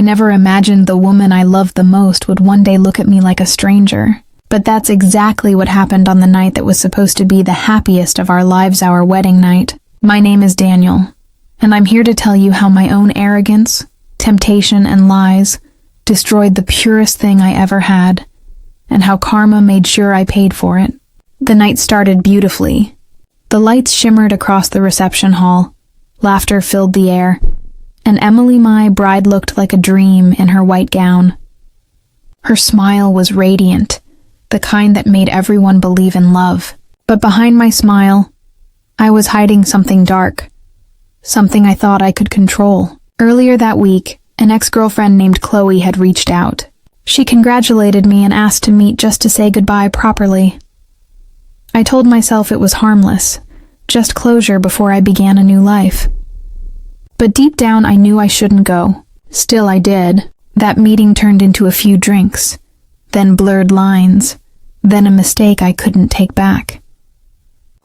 never imagined the woman I loved the most would one day look at me like a stranger. But that's exactly what happened on the night that was supposed to be the happiest of our lives, our wedding night. My name is Daniel, and I'm here to tell you how my own arrogance, temptation, and lies destroyed the purest thing I ever had, and how karma made sure I paid for it. The night started beautifully. The lights shimmered across the reception hall, laughter filled the air, and Emily, my bride, looked like a dream in her white gown. Her smile was radiant, the kind that made everyone believe in love. But behind my smile, I was hiding something dark, something I thought I could control. Earlier that week, an ex-girlfriend named Chloe had reached out. She congratulated me and asked to meet just to say goodbye properly. I told myself it was harmless, just closure before I began a new life. But deep down I knew I shouldn't go. Still I did. That meeting turned into a few drinks, then blurred lines, then a mistake I couldn't take back.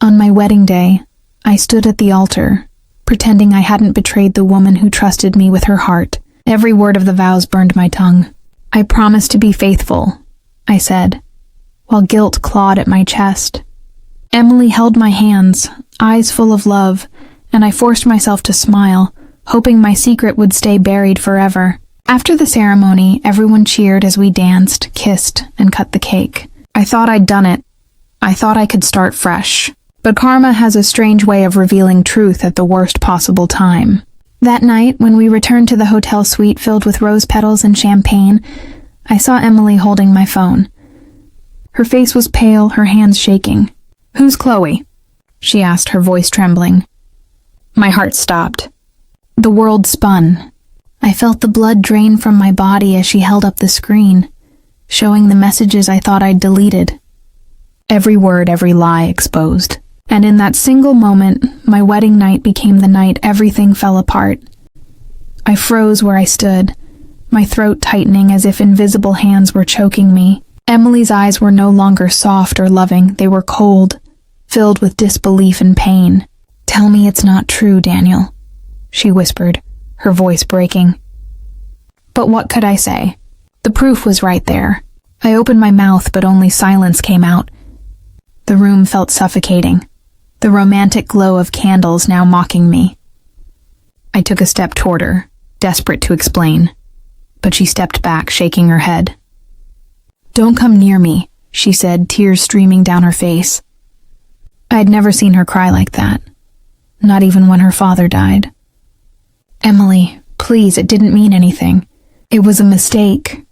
On my wedding day, I stood at the altar, pretending I hadn't betrayed the woman who trusted me with her heart. Every word of the vows burned my tongue. I promised to be faithful, I said, while guilt clawed at my chest. Emily held my hands, eyes full of love, and I forced myself to smile, hoping my secret would stay buried forever. After the ceremony, everyone cheered as we danced, kissed, and cut the cake. I thought I'd done it. I thought I could start fresh. But karma has a strange way of revealing truth at the worst possible time. That night, when we returned to the hotel suite filled with rose petals and champagne, I saw Emily holding my phone. Her face was pale, her hands shaking. "Who's Chloe?" she asked, her voice trembling. My heart stopped. The world spun. I felt the blood drain from my body as she held up the screen, showing the messages I thought I'd deleted. Every word, every lie exposed. And in that single moment, my wedding night became the night everything fell apart. I froze where I stood, my throat tightening as if invisible hands were choking me. Emily's eyes were no longer soft or loving, they were cold, filled with disbelief and pain. "Tell me it's not true, Daniel," she whispered, her voice breaking. But what could I say? The proof was right there. I opened my mouth, but only silence came out. The room felt suffocating, the romantic glow of candles now mocking me. I took a step toward her, desperate to explain, but she stepped back, shaking her head. "Don't come near me," she said, tears streaming down her face. I had never seen her cry like that, not even when her father died. "Emily, please, it didn't mean anything. It was a mistake,"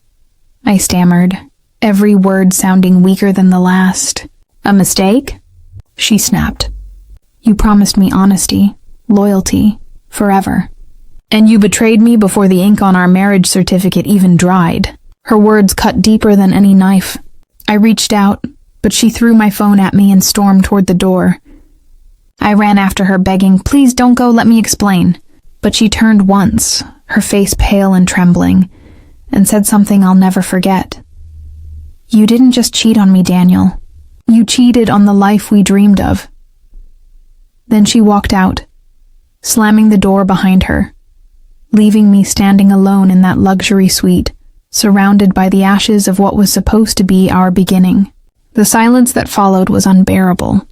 I stammered, every word sounding weaker than the last. "A mistake?" she snapped. "You promised me honesty, loyalty, forever. And you betrayed me before the ink on our marriage certificate even dried." Her words cut deeper than any knife. I reached out, but she threw my phone at me and stormed toward the door. I ran after her, begging, "Please don't go, let me explain." But she turned once, her face pale and trembling, and said something I'll never forget. "You didn't just cheat on me, Daniel. You cheated on the life we dreamed of." Then she walked out, slamming the door behind her, leaving me standing alone in that luxury suite, surrounded by the ashes of what was supposed to be our beginning. The silence that followed was unbearable.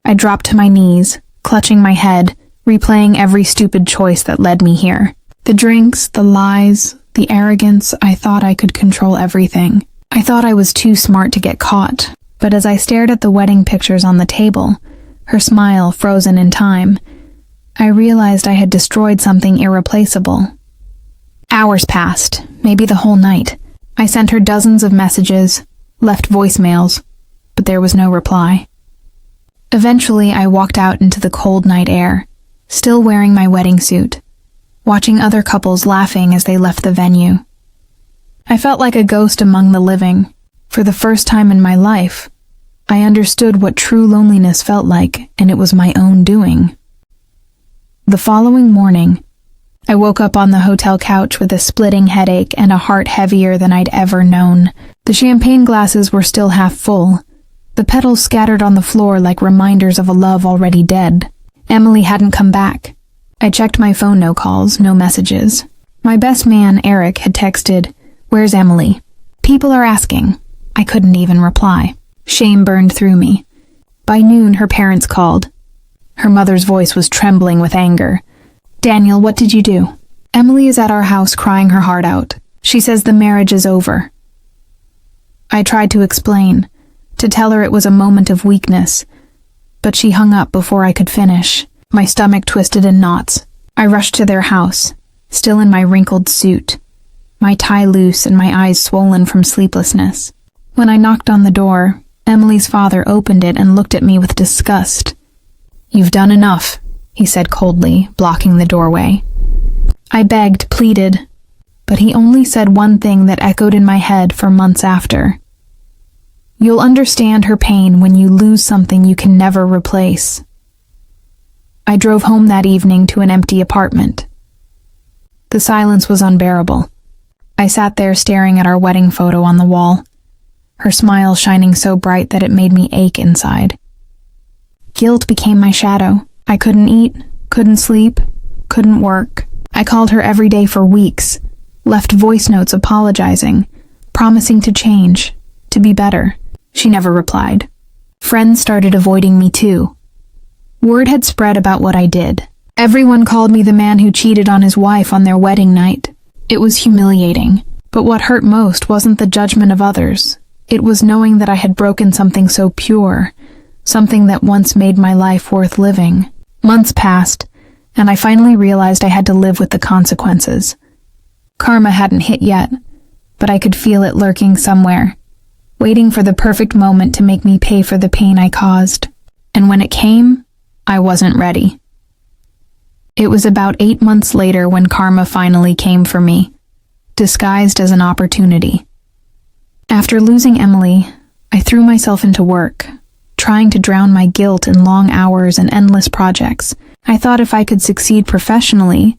I dropped to my knees, clutching my head, replaying every stupid choice that led me here. The drinks, the lies, the arrogance. I thought I could control everything. I thought I was too smart to get caught. But as I stared at the wedding pictures on the table, her smile frozen in time, I realized I had destroyed something irreplaceable. Hours passed, maybe the whole night. I sent her dozens of messages, left voicemails, but there was no reply. Eventually, I walked out into the cold night air, still wearing my wedding suit, watching other couples laughing as they left the venue. I felt like a ghost among the living. For the first time in my life, I understood what true loneliness felt like, and it was my own doing. The following morning, I woke up on the hotel couch with a splitting headache and a heart heavier than I'd ever known. The champagne glasses were still half full, the petals scattered on the floor like reminders of a love already dead. Emily hadn't come back. I checked my phone, no calls, no messages. My best man, Eric, had texted, "Where's Emily? People are asking." I couldn't even reply. Shame burned through me. By noon, her parents called. Her mother's voice was trembling with anger. "Daniel, what did you do?" "Emily is at our house crying her heart out. She says the marriage is over." I tried to explain, to tell her it was a moment of weakness, but she hung up before I could finish. My stomach twisted in knots. I rushed to their house, still in my wrinkled suit, my tie loose and my eyes swollen from sleeplessness. When I knocked on the door, Emily's father opened it and looked at me with disgust. "You've done enough," he said coldly, blocking the doorway. I begged, pleaded, but he only said one thing that echoed in my head for months after. "You'll understand her pain when you lose something you can never replace." I drove home that evening to an empty apartment. The silence was unbearable. I sat there staring at our wedding photo on the wall, her smile shining so bright that it made me ache inside. Guilt became my shadow. I couldn't eat, couldn't sleep, couldn't work. I called her every day for weeks, left voice notes apologizing, promising to change, to be better. She never replied. Friends started avoiding me too. Word had spread about what I did. Everyone called me the man who cheated on his wife on their wedding night. It was humiliating, but what hurt most wasn't the judgment of others. It was knowing that I had broken something so pure, something that once made my life worth living. Months passed, and I finally realized I had to live with the consequences. Karma hadn't hit yet, but I could feel it lurking somewhere, waiting for the perfect moment to make me pay for the pain I caused. And when it came, I wasn't ready. It was about 8 months later when karma finally came for me, disguised as an opportunity. After losing Emily, I threw myself into work, trying to drown my guilt in long hours and endless projects. I thought if I could succeed professionally,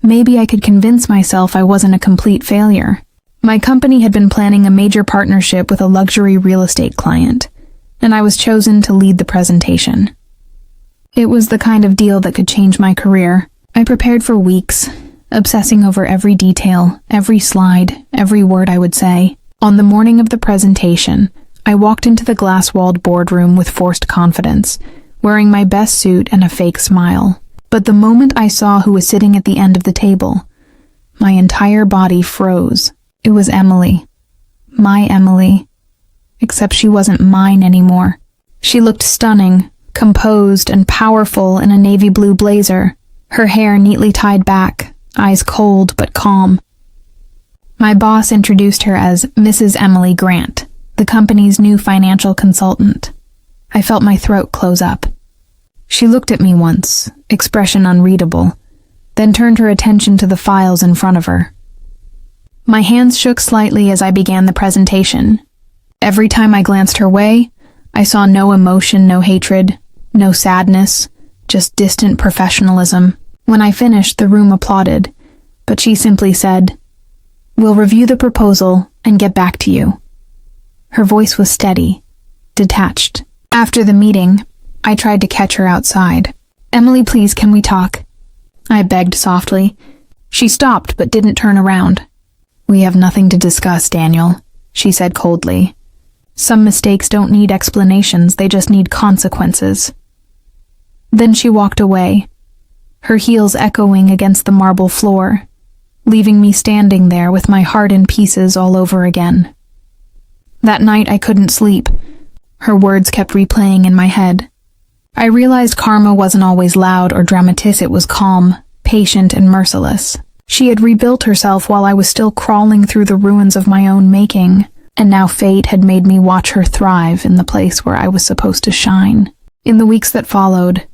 maybe I could convince myself I wasn't a complete failure. My company had been planning a major partnership with a luxury real estate client, and I was chosen to lead the presentation. It was the kind of deal that could change my career. I prepared for weeks, obsessing over every detail, every slide, every word I would say. On the morning of the presentation, I walked into the glass-walled boardroom with forced confidence, wearing my best suit and a fake smile. But the moment I saw who was sitting at the end of the table, my entire body froze. It was Emily. My Emily. Except she wasn't mine anymore. She looked stunning, composed and powerful in a navy blue blazer, her hair neatly tied back, eyes cold but calm. My boss introduced her as Mrs. Emily Grant, the company's new financial consultant. I felt my throat close up. She looked at me once, expression unreadable, then turned her attention to the files in front of her. My hands shook slightly as I began the presentation. Every time I glanced her way, I saw no emotion, no hatred, no sadness, just distant professionalism. When I finished, the room applauded, but she simply said, "We'll review the proposal and get back to you." Her voice was steady, detached. After the meeting, I tried to catch her outside. "Emily, please, can we talk?" I begged softly. She stopped but didn't turn around. "We have nothing to discuss, Daniel," she said coldly. "Some mistakes don't need explanations, they just need consequences." Then she walked away, her heels echoing against the marble floor, leaving me standing there with my heart in pieces all over again. That night I couldn't sleep. Her words kept replaying in my head. I realized karma wasn't always loud or dramatic, it was calm, patient, and merciless. She had rebuilt herself while I was still crawling through the ruins of my own making, and now fate had made me watch her thrive in the place where I was supposed to shine. In the weeks that followed,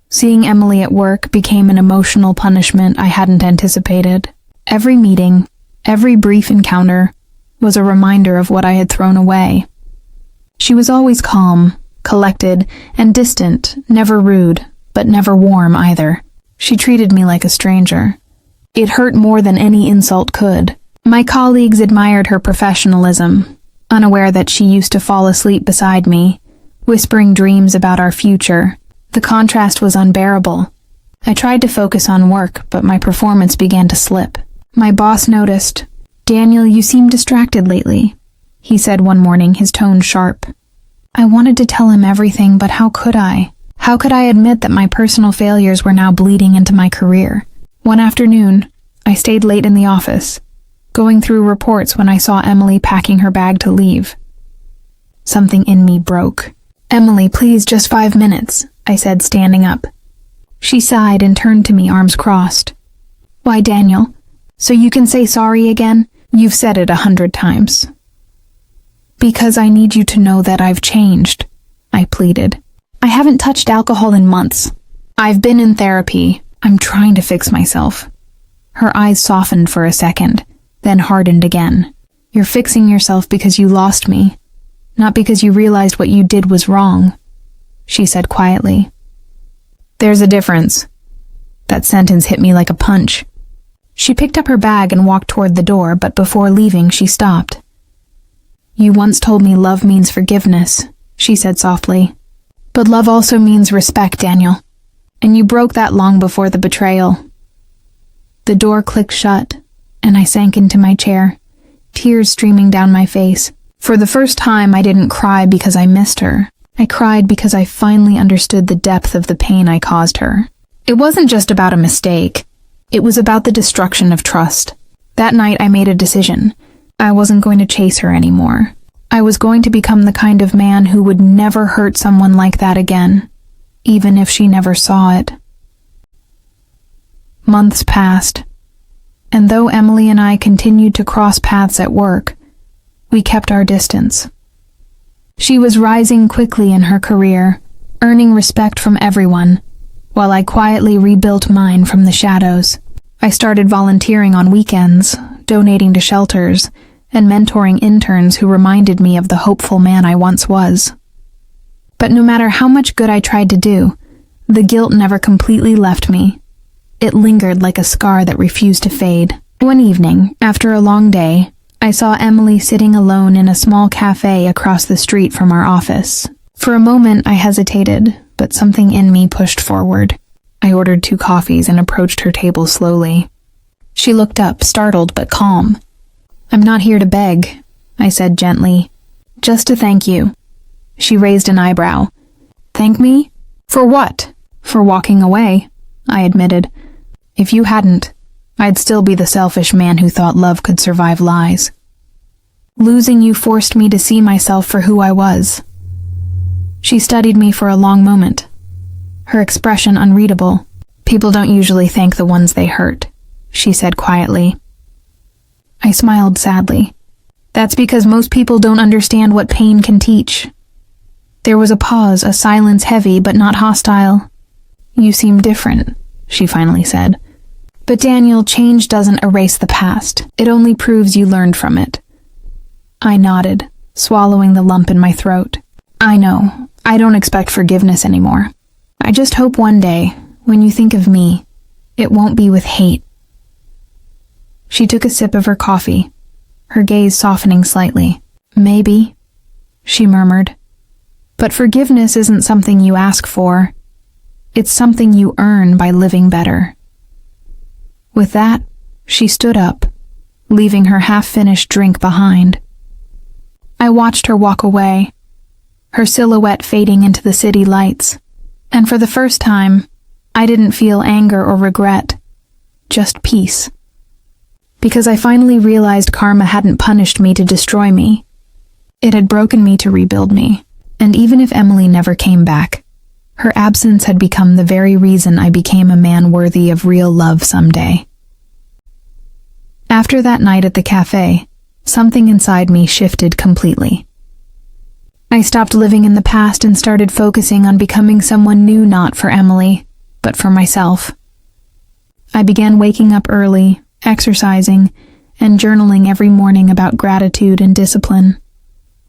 seeing Emily at work became an emotional punishment I hadn't anticipated. Every meeting, every brief encounter, was a reminder of what I had thrown away. She was always calm, collected, and distant, never rude, but never warm either. She treated me like a stranger. It hurt more than any insult could. My colleagues admired her professionalism, unaware that she used to fall asleep beside me, whispering dreams about our future. The contrast was unbearable. I tried to focus on work, but my performance began to slip. My boss noticed. "Daniel, you seem distracted lately," he said one morning, his tone sharp. I wanted to tell him everything, but how could I? How could I admit that my personal failures were now bleeding into my career? One afternoon, I stayed late in the office, going through reports when I saw Emily packing her bag to leave. Something in me broke. "Emily, please, just 5 minutes," I said, standing up. She sighed and turned to me, arms crossed. "Why, Daniel? So you can say sorry again? You've said it 100 times. "Because I need you to know that I've changed," I pleaded. "I haven't touched alcohol in months. I've been in therapy. I'm trying to fix myself." Her eyes softened for a second, then hardened again. "You're fixing yourself because you lost me, not because you realized what you did was wrong," she said quietly. "There's a difference." That sentence hit me like a punch. She picked up her bag and walked toward the door, but before leaving, she stopped. "You once told me love means forgiveness," she said softly. "But love also means respect, Daniel. And you broke that long before the betrayal." The door clicked shut, and I sank into my chair, tears streaming down my face. For the first time, I didn't cry because I missed her. I cried because I finally understood the depth of the pain I caused her. It wasn't just about a mistake. It was about the destruction of trust. That night, I made a decision. I wasn't going to chase her anymore. I was going to become the kind of man who would never hurt someone like that again, even if she never saw it. Months passed, and though Emily and I continued to cross paths at work, we kept our distance. She was rising quickly in her career, earning respect from everyone, while I quietly rebuilt mine from the shadows. I started volunteering on weekends, donating to shelters, and mentoring interns who reminded me of the hopeful man I once was. But no matter how much good I tried to do, the guilt never completely left me. It lingered like a scar that refused to fade. One evening, after a long day, I saw Emily sitting alone in a small cafe across the street from our office. For a moment, I hesitated, but something in me pushed forward. I ordered 2 coffees and approached her table slowly. She looked up, startled but calm. "I'm not here to beg," I said gently. "Just to thank you." She raised an eyebrow. "Thank me? For what?" "For walking away," I admitted. "If you hadn't, I'd still be the selfish man who thought love could survive lies. Losing you forced me to see myself for who I was." She studied me for a long moment, her expression unreadable. "People don't usually thank the ones they hurt," she said quietly. I smiled sadly. "That's because most people don't understand what pain can teach." There was a pause, a silence heavy but not hostile. "You seem different," she finally said. "But Daniel, change doesn't erase the past. It only proves you learned from it." I nodded, swallowing the lump in my throat. "I know. I don't expect forgiveness anymore. I just hope one day, when you think of me, it won't be with hate." She took a sip of her coffee, her gaze softening slightly. "Maybe," she murmured. "But forgiveness isn't something you ask for. It's something you earn by living better." With that, she stood up, leaving her half-finished drink behind. I watched her walk away, her silhouette fading into the city lights, and for the first time, I didn't feel anger or regret, just peace. Because I finally realized karma hadn't punished me to destroy me. It had broken me to rebuild me, and even if Emily never came back, her absence had become the very reason I became a man worthy of real love someday. After that night at the cafe, something inside me shifted completely. I stopped living in the past and started focusing on becoming someone new, not for Emily, but for myself. I began waking up early, exercising, and journaling every morning about gratitude and discipline.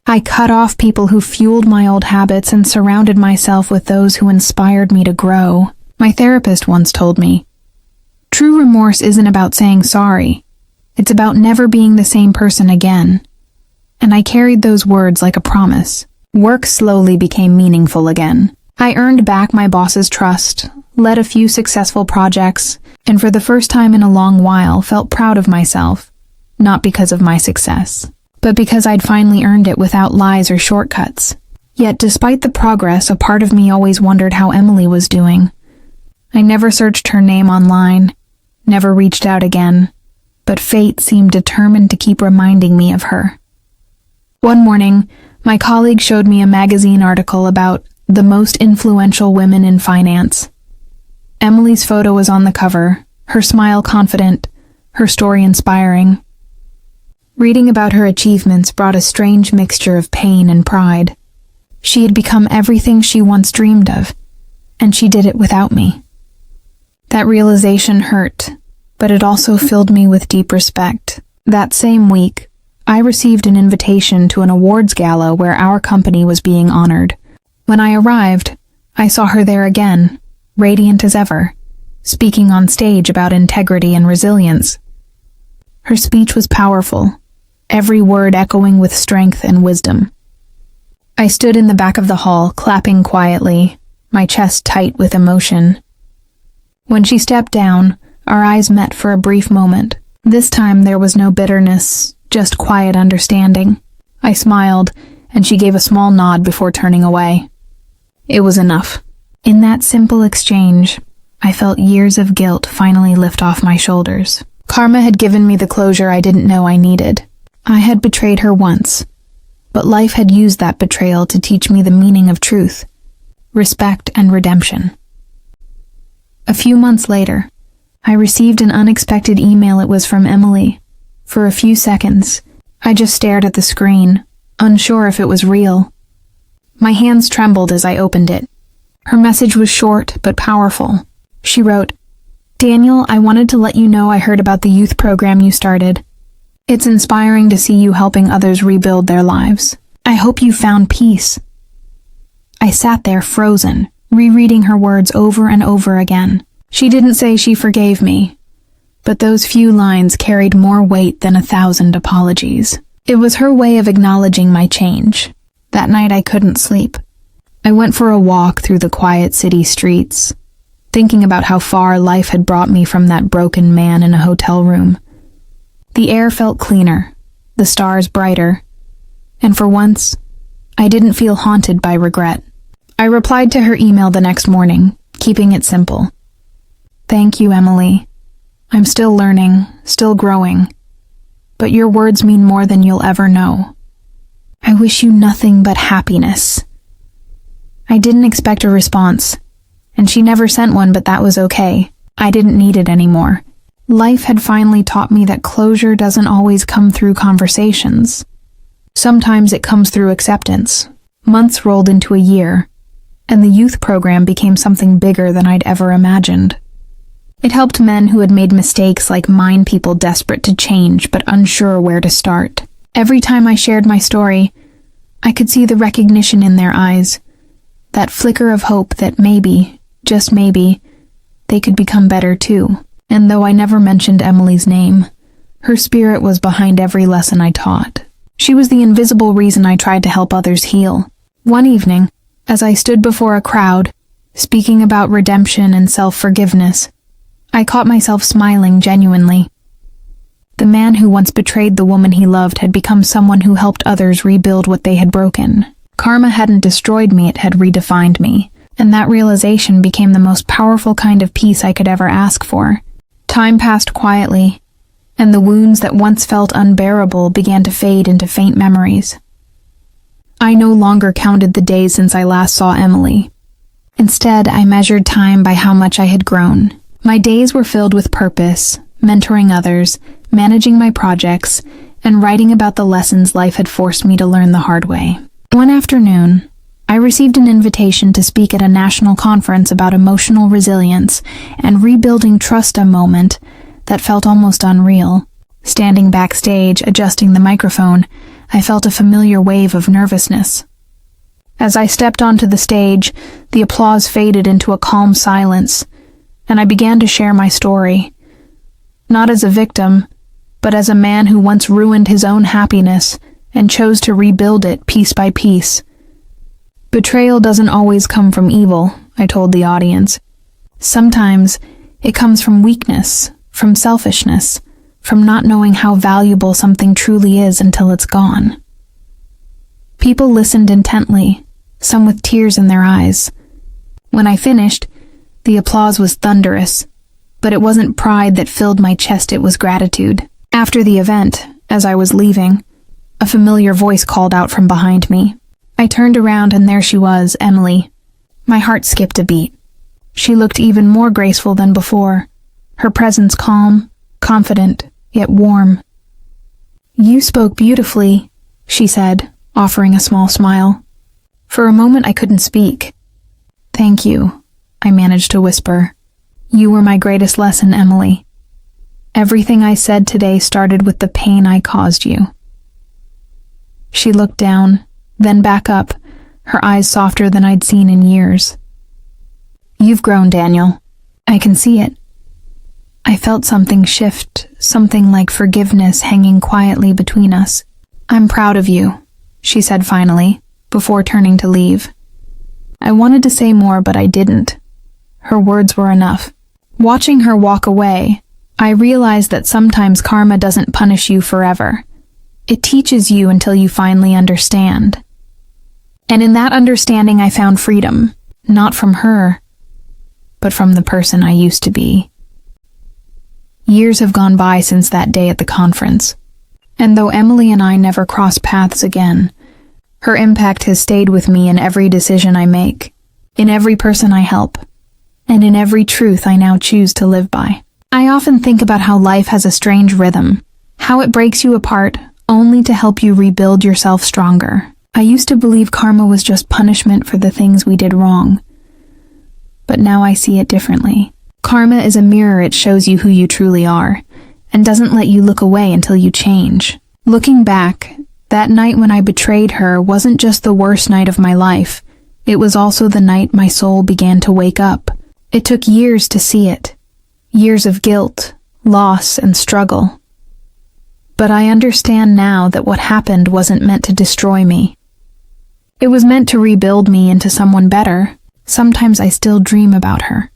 I cut off people who fueled my old habits and surrounded myself with those who inspired me to grow. My therapist once told me, "True remorse isn't about saying sorry. It's about never being the same person again." And I carried those words like a promise. Work slowly became meaningful again. I earned back my boss's trust, led a few successful projects, and for the first time in a long while felt proud of myself, not because of my success, but because I'd finally earned it without lies or shortcuts. Yet despite the progress, a part of me always wondered how Emily was doing. I never searched her name online, never reached out again, but fate seemed determined to keep reminding me of her. One morning, my colleague showed me a magazine article about the most influential women in finance. Emily's photo was on the cover, her smile confident, her story inspiring. Reading about her achievements brought a strange mixture of pain and pride. She had become everything she once dreamed of, and she did it without me. That realization hurt, but it also filled me with deep respect. That same week, I received an invitation to an awards gala where our company was being honored. When I arrived, I saw her there again, radiant as ever, speaking on stage about integrity and resilience. Her speech was powerful, every word echoing with strength and wisdom. I stood in the back of the hall, clapping quietly, my chest tight with emotion. When she stepped down, our eyes met for a brief moment. This time there was no bitterness, just quiet understanding. I smiled, and she gave a small nod before turning away. It was enough. In that simple exchange, I felt years of guilt finally lift off my shoulders. Karma had given me the closure I didn't know I needed. I had betrayed her once, but life had used that betrayal to teach me the meaning of truth, respect, and redemption. A few months later, I received an unexpected email. It was from Emily. For a few seconds, I just stared at the screen, unsure if it was real. My hands trembled as I opened it. Her message was short but powerful. She wrote, "Daniel, I wanted to let you know I heard about the youth program you started. It's inspiring to see you helping others rebuild their lives. I hope you found peace." I sat there frozen, rereading her words over and over again. She didn't say she forgave me, but those few lines carried more weight than 1,000 apologies. It was her way of acknowledging my change. That night I couldn't sleep. I went for a walk through the quiet city streets, thinking about how far life had brought me from that broken man in a hotel room. The air felt cleaner, the stars brighter, and for once, I didn't feel haunted by regret. I replied to her email the next morning, keeping it simple. "Thank you, Emily. I'm still learning, still growing, but your words mean more than you'll ever know. I wish you nothing but happiness." I didn't expect a response, and she never sent one, but that was okay. I didn't need it anymore. Life had finally taught me that closure doesn't always come through conversations. Sometimes it comes through acceptance. Months rolled into a year, and the youth program became something bigger than I'd ever imagined. It helped men who had made mistakes like mine, people desperate to change but unsure where to start. Every time I shared my story, I could see the recognition in their eyes, that flicker of hope that maybe, just maybe, they could become better too. And though I never mentioned Emily's name, her spirit was behind every lesson I taught. She was the invisible reason I tried to help others heal. One evening, as I stood before a crowd, speaking about redemption and self-forgiveness, I caught myself smiling genuinely. The man who once betrayed the woman he loved had become someone who helped others rebuild what they had broken. Karma hadn't destroyed me, it had redefined me, and that realization became the most powerful kind of peace I could ever ask for. Time passed quietly, and the wounds that once felt unbearable began to fade into faint memories. I no longer counted the days since I last saw Emily. Instead, I measured time by how much I had grown. My days were filled with purpose, mentoring others, managing my projects, and writing about the lessons life had forced me to learn the hard way. One afternoon, I received an invitation to speak at a national conference about emotional resilience and rebuilding trust, a moment that felt almost unreal. Standing backstage, adjusting the microphone, I felt a familiar wave of nervousness. As I stepped onto the stage, the applause faded into a calm silence, and I began to share my story. Not as a victim, but as a man who once ruined his own happiness and chose to rebuild it piece by piece. Betrayal doesn't always come from evil, I told the audience. Sometimes it comes from weakness, from selfishness, from not knowing how valuable something truly is until it's gone. People listened intently, some with tears in their eyes. When I finished, the applause was thunderous, but it wasn't pride that filled my chest, it was gratitude. After the event, as I was leaving, a familiar voice called out from behind me. I turned around and there she was, Emily. My heart skipped a beat. She looked even more graceful than before, her presence calm, confident, yet warm. "You spoke beautifully," she said, offering a small smile. For a moment I couldn't speak. "Thank you," I managed to whisper. "You were my greatest lesson, Emily. Everything I said today started with the pain I caused you." She looked down, then back up, her eyes softer than I'd seen in years. "You've grown, Daniel. I can see it." I felt something shift, something like forgiveness hanging quietly between us. "I'm proud of you," she said finally, before turning to leave. I wanted to say more, but I didn't. Her words were enough. Watching her walk away, I realized that sometimes karma doesn't punish you forever. It teaches you until you finally understand. And in that understanding I found freedom, not from her, but from the person I used to be. Years have gone by since that day at the conference, and though Emily and I never crossed paths again, her impact has stayed with me in every decision I make, in every person I help, and in every truth I now choose to live by. I often think about how life has a strange rhythm, how it breaks you apart only to help you rebuild yourself stronger. I used to believe karma was just punishment for the things we did wrong, but now I see it differently. Karma is a mirror. It shows you who you truly are, and doesn't let you look away until you change. Looking back, that night when I betrayed her wasn't just the worst night of my life, it was also the night my soul began to wake up. It took years to see it, years of guilt, loss, and struggle. But I understand now that what happened wasn't meant to destroy me. It was meant to rebuild me into someone better. Sometimes I still dream about her,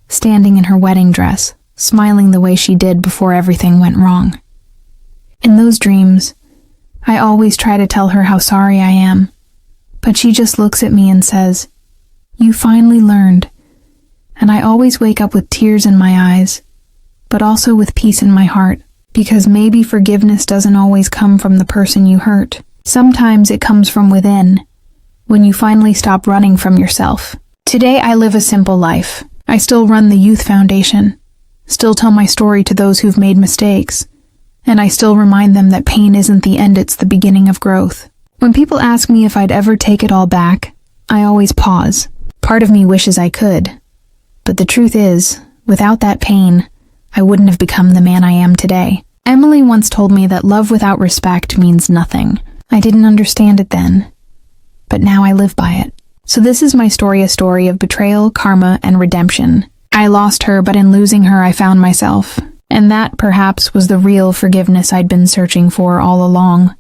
standing in her wedding dress, smiling the way she did before everything went wrong. In those dreams, I always try to tell her how sorry I am, but she just looks at me and says, "You finally learned." And I always wake up with tears in my eyes, but also with peace in my heart, because maybe forgiveness doesn't always come from the person you hurt. Sometimes it comes from within, when you finally stop running from yourself. Today I live a simple life. I still run the Youth Foundation, still tell my story to those who've made mistakes, and I still remind them that pain isn't the end, it's the beginning of growth. When people ask me if I'd ever take it all back, I always pause. Part of me wishes I could, but the truth is, without that pain, I wouldn't have become the man I am today. Emily once told me that love without respect means nothing. I didn't understand it then, but now I live by it. So this is my story, a story of betrayal, karma, and redemption. I lost her, but in losing her I found myself, and that perhaps was the real forgiveness I'd been searching for all along.